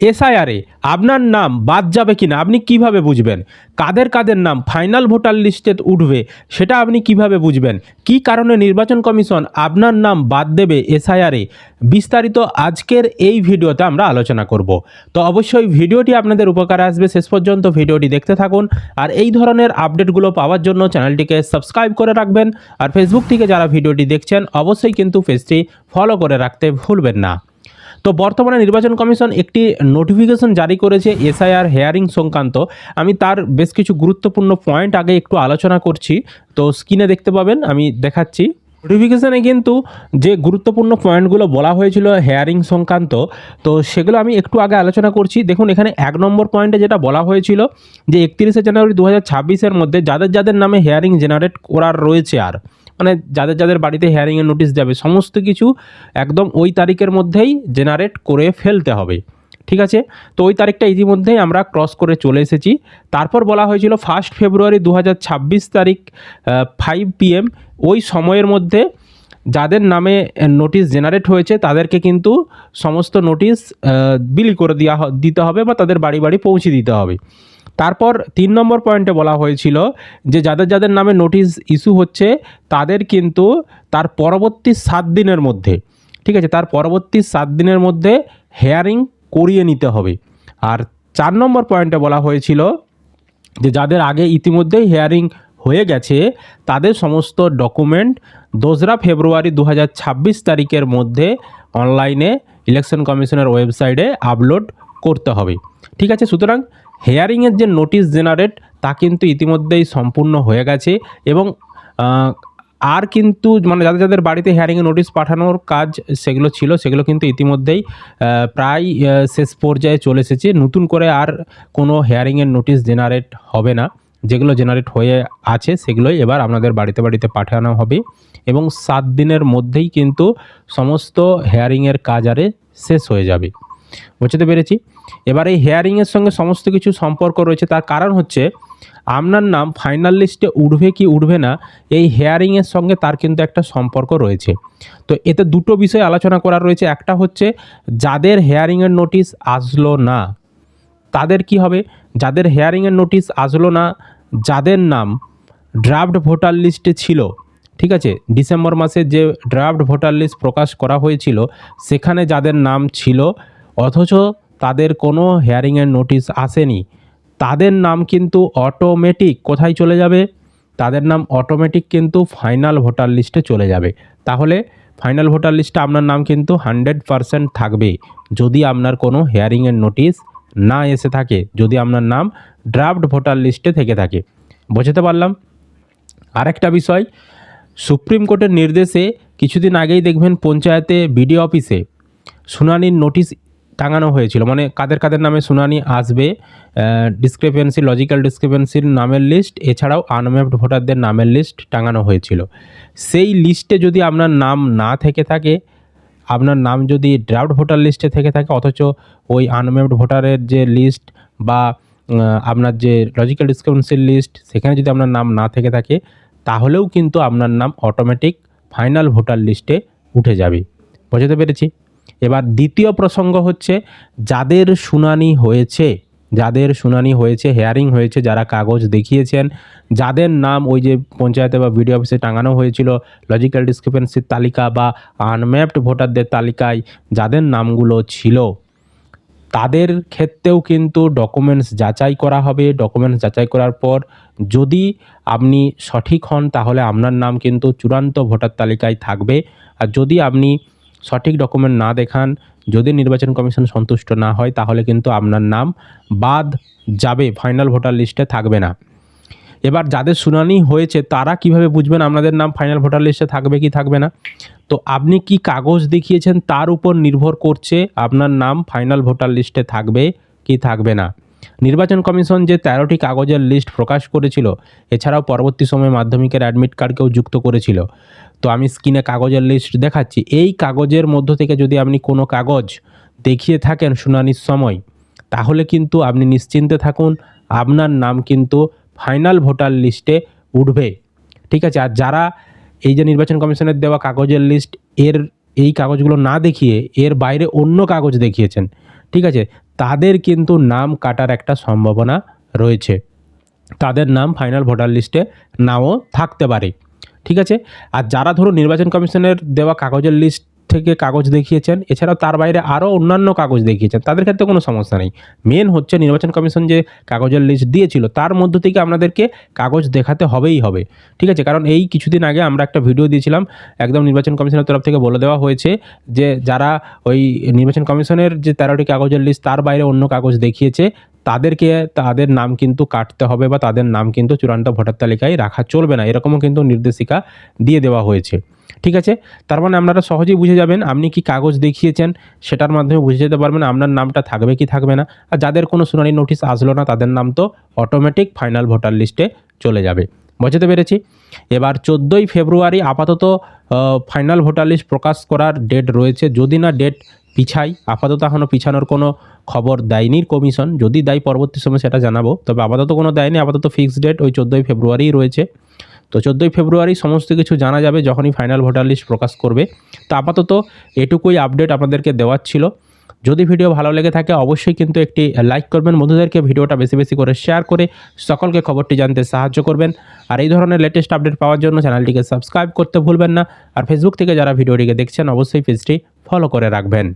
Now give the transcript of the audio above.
এসআইআরে আপনার নাম বাদ যাবে কিনা আপনি কিভাবে বুঝবেন? কাদের কাদের নাম ফাইনাল ভোটার লিস্টে উঠবে সেটা আপনি কিভাবে বুঝবেন? কী কারণে নির্বাচন কমিশন আপনার নাম বাদ দেবে এসআইআরে? বিস্তারিত আজকের এই ভিডিওতে আমরা আলোচনা করব। তো অবশ্যই ভিডিওটি আপনাদের উপকারে আসবে, শেষ পর্যন্ত ভিডিওটি দেখতে থাকুন। আর এই ধরনের আপডেটগুলো পাওয়ার জন্য চ্যানেলটিকে সাবস্ক্রাইব করে রাখবেন। আর ফেসবুক থেকে যারা ভিডিওটি দেখছেন অবশ্যই কিন্তু পেজটি ফলো করে রাখতে ভুলবেন না। তো বর্তমানে নির্বাচন কমিশন একটি নোটিফিকেশন জারি করেছে এসআইআর হেয়ারিং সংক্রান্ত। আমি তার বেশ কিছু গুরুত্বপূর্ণ পয়েন্ট আগে একটু আলোচনা করছি, তো স্ক্রিনে দেখতে পাবেন, আমি দেখাচ্ছি। নোটিফিকেশানে কিন্তু যে গুরুত্বপূর্ণ পয়েন্টগুলো বলা হয়েছিল হেয়ারিং সংক্রান্ত, তো সেগুলো আমি একটু আগে আলোচনা করছি। দেখুন এখানে 1 নম্বর পয়েন্টে যেটা বলা হয়েছিল যে 31শে জানুয়ারি 2026-এর মধ্যে যাদের যাদের নামে হেয়ারিং জেনারেট করার রয়েছে, আর মানে যাদের যাদের বাড়িতে হেয়ারিংয়ের নোটিশ যাবে সমস্ত কিছু একদম ওই তারিখের মধ্যেই জেনারেট করে ফেলতে হবে। ঠিক আছে, তো ওই তারিখটা ইতিমধ্যেই আমরা ক্রস করে চলে এসেছি। তারপর বলা হয়েছিল 1 ফেব্রুয়ারি 2026 তারিখ 5 PM ওই সময়ের মধ্যে যাদের নামে নোটিশ জেনারেট হয়েছে তাদেরকে কিন্তু সমস্ত নোটিশ বিলি করে দিতে হবে বা তাদের বাড়ি বাড়ি পৌঁছে দিতে হবে। তারপর 3 নম্বর পয়েন্টে বলা হয়েছিল যে যাদের যাদের নামে নোটিশ ইস্যু হচ্ছে তাদের কিন্তু তার পরবর্তী 7 দিনের মধ্যে, ঠিক আছে, তার পরবর্তী 7 দিনের মধ্যে হেয়ারিং করিয়ে নিতে হবে। আর 4 নম্বর পয়েন্টে বলা হয়েছিল যে যাদের আগে ইতিমধ্যেই হেয়ারিং হয়ে গেছে তাদের সমস্ত ডকুমেন্ট 2রা ফেব্রুয়ারি 2026 তারিখের মধ্যে অনলাইনে ইলেকশন কমিশনের ওয়েবসাইটে আপলোড করতে হবে। ঠিক আছে, সুতরাং হেয়ারিংয়ের যে নোটিশ জেনারেট তা কিন্তু ইতিমধ্যেই সম্পূর্ণ হয়ে গেছে এবং আর কিন্তু মানে যাদের যাদের বাড়িতে হেয়ারিংয়ে নোটিশ পাঠানোর কাজ সেগুলো ছিল সেগুলো কিন্তু ইতিমধ্যেই প্রায় শেষ পর্যায়ে চলে এসেছে। নতুন করে আর কোনো হেয়ারিংয়ের নোটিশ জেনারেট হবে না, যেগুলো জেনারেট হয়ে আছে সেগুলোই এবার আপনাদের বাড়িতে বাড়িতে পাঠানো হবে এবং 7 দিনের মধ্যেই কিন্তু সমস্ত হেয়ারিংয়ের কাজ আরে শেষ হয়ে যাবে। বুঝতে পেরেছি? এবার এই হেয়ারিংয়ের সঙ্গে সমস্ত কিছু সম্পর্ক রয়েছে, তার কারণ হচ্ছে আপনার নাম ফাইনাল লিস্টে উঠবে কি উঠবে না এই হেয়ারিংয়ের সঙ্গে তার কিন্তু একটা সম্পর্ক রয়েছে। তো এতে দুটো বিষয় আলোচনা করার রয়েছে। একটা হচ্ছে যাদের হেয়ারিংয়ের নোটিশ আসলো না তাদের কি হবে, যাদের হেয়ারিংয়ের নোটিশ আসলো না, যাদের নাম ড্রাফট ভোটার লিস্টে ছিল, ঠিক আছে, ডিসেম্বর মাসে যে ড্রাফট ভোটার লিস্ট প্রকাশ করা হয়েছিল সেখানে যাদের নাম ছিল অথচ তাদের কোনো হেয়ারিংয়ের নোটিশ আসেনি, তাদের নাম কিন্তু অটোমেটিক কোথায় চলে যাবে? তাদের নাম অটোমেটিক কিন্তু ফাইনাল ভোটার লিস্টে চলে যাবে। তাহলে ফাইনাল ভোটার লিস্টে আপনার নাম কিন্তু 100% থাকবে যদি আপনার কোনো হেয়ারিংয়ের নোটিশ না এসে থাকে, যদি আপনার নাম ড্রাফট ভোটার লিস্টে থেকে থাকে। বুঝতে পারলাম? আরেকটা বিষয়, সুপ্রিম কোর্টের নির্দেশে কিছুদিন আগেই দেখবেন পঞ্চায়েতে বিডিও অফিসে শুনানির নোটিশ টাঙানো হয়েছিল, মানে কাদের কাদের নামে শুনানি আসবে, ডিসক্রিপেন্সি লজিক্যাল ডিসক্রিপেন্সির নামের লিস্ট এছাড়াও আনম্যাপড ভোটারদের নামের লিস্ট টাঙানো হয়েছিল। সেই লিস্টে যদি আপনার নাম না থেকে থাকে, আপনার নাম যদি ড্রাফট ভোটার লিস্টে থেকে থাকে অথচ ওই আনম্যাপড ভোটারের যে লিস্ট বা আপনার যে লজিক্যাল ডিসক্রিপেন্সির লিস্ট সেখানে যদি আপনার নাম না থেকে থাকে তাহলেও কিন্তু আপনার নাম অটোমেটিক ফাইনাল ভোটার লিস্টে উঠে যাবে। বুঝতে পেরেছি? এবার দ্বিতীয় প্রসঙ্গ হচ্ছে যাদের শুনানি হয়েছে, যাদের শুনানি হয়েছে, হেয়ারিং হয়েছে, যারা কাগজ দেখিয়েছেন, যাদের নাম ওই যে পঞ্চায়েতে বা বিডিও অফিসে টাঙানো হয়েছিল লজিক্যাল ডিসক্রিপেন্সির তালিকা বা আনম্যাপড ভোটারদের তালিকায় যাদের নামগুলো ছিল তাদের ক্ষেত্রেও কিন্তু ডকুমেন্টস যাচাই করা হবে। ডকুমেন্টস যাচাই করার পর যদি আপনি সঠিক হন তাহলে আপনার নাম কিন্তু চূড়ান্ত ভোটার তালিকায় থাকবে। আর যদি আপনি সঠিক ডকুমেন্ট না দেখান, যদি নির্বাচন কমিশন সন্তুষ্ট না হয় তাহলে কিন্তু আপনার নাম বাদ যাবে, ফাইনাল ভোটার লিস্টে থাকবে না। এবার যাদের শুনানি হয়েছে তারা কিভাবে বুঝবেন আপনাদের নাম ফাইনাল ভোটার লিস্টে থাকবে কি থাকবে না? তো আপনি কি কাগজ দেখিয়েছেন তার উপর নির্ভর করছে আপনার নাম ফাইনাল ভোটার লিস্টে থাকবে কি থাকবে না। নির্বাচন কমিশন যে 13টি কাগজের লিস্ট প্রকাশ করেছিল, এছাড়াও পরবর্তী সময়ে মাধ্যমিকের অ্যাডমিট কার্ডকেও যুক্ত করেছিল। তো আমি স্ক্রিনে কাগজের লিস্ট দেখাচ্ছি। এই কাগজের মধ্য থেকে যদি আপনি কোনো কাগজ দেখিয়ে থাকেন শুনানির সময় তাহলে কিন্তু আপনি নিশ্চিন্তে থাকুন, আপনার নাম কিন্তু ফাইনাল ভোটার লিস্টে উঠবে। ঠিক আছে? আর যারা এই যে নির্বাচন কমিশনের দেওয়া কাগজের লিস্ট এই কাগজগুলো না দেখিয়ে এর বাইরে অন্য কাগজ দেখিয়েছেন, ঠিক আছে, তাদের কিন্তু নাম কাটার একটা সম্ভাবনা রয়েছে, তাদের নাম ফাইনাল ভোটার লিস্টে নাও থাকতে পারে। ঠিক আছে। আর যারা ধরুন নির্বাচন কমিশনের দেওয়া কাগজের লিস্ট থেকে কাগজ দেখিয়েছেন, এছাড়াও তার বাইরে আরও অন্যান্য কাগজ দেখিয়েছেন, তাদের ক্ষেত্রে কোনো সমস্যা নেই। মেন হচ্ছে নির্বাচন কমিশন যে কাগজের লিস্ট দিয়েছিল তার মধ্য থেকে আপনাদেরকে কাগজ দেখাতে হবেই হবে। ঠিক আছে, কারণ এই কিছুদিন আগে আমরা একটা ভিডিও দিয়েছিলাম, একদম নির্বাচন কমিশনের তরফ থেকে বলে দেওয়া হয়েছে যে যারা ওই নির্বাচন কমিশনের যে 13টি কাগজের লিস্ট তার বাইরে অন্য কাগজ দেখিয়েছে তাদেরকে তাদের নাম কিন্তু কাটতে হবে বা তাদের নাম কিন্তু চূড়ান্ত ভোটার তালিকায় রাখা চলবে না, এরকমও কিন্তু নির্দেশিকা দিয়ে দেওয়া হয়েছে। ঠিক আছে, তার মানে আপনারা সহজেই বুঝে যাবেন আপনি কি কাগজ দেখিয়েছেন, সেটার মাধ্যমে বুঝে যেতে পারবেন আপনার নামটা থাকবে কি থাকবে না। আর যাদের কোনো শুনানি নোটিশ আসলো না তাদের নাম তো অটোমেটিক ফাইনাল ভোটার লিস্টে চলে যাবে। বুঝতে পেরেছি। এবার 14ই ফেব্রুয়ারি আপাতত ফাইনাল ভোটার লিস্ট প্রকাশ করার ডেট রয়েছে, যদি না ডেট পিছাই, আপাতত এখনও পিছানোর কোনো খবর দেয়নি কমিশন, যদি দেয় পরবর্তী সময় সেটা জানাবো, তবে আপাতত কোনো দেয়নি, আপাতত ফিক্সড ডেট ওই 14ই ফেব্রুয়ারিই রয়েছে। তো 14ই ফেব্রুয়ারি সমস্ত কিছু জানা যাবে যখনই ফাইনাল ভোটার লিস্ট প্রকাশ করবে। তো আপাতত এটুকুই আপডেট আপনাদেরকে দেওয়ার ছিল। যদি ভিডিও ভালো লেগে থাকে অবশ্যই কিন্তু একটি লাইক করবেন, বন্ধুদেরকে ভিডিওটা বেশি বেশি করে শেয়ার করে সকলকে খবরটি জানতে সাহায্য করবেন। আর এই ধরনের লেটেস্ট আপডেট পাওয়ার জন্য চ্যানেলটিকে সাবস্ক্রাইব করতে ভুলবেন না। আর ফেসবুক থেকে যারা ভিডিওটিকে দেখছেন অবশ্যই পেজটি ফলো করে রাখবেন।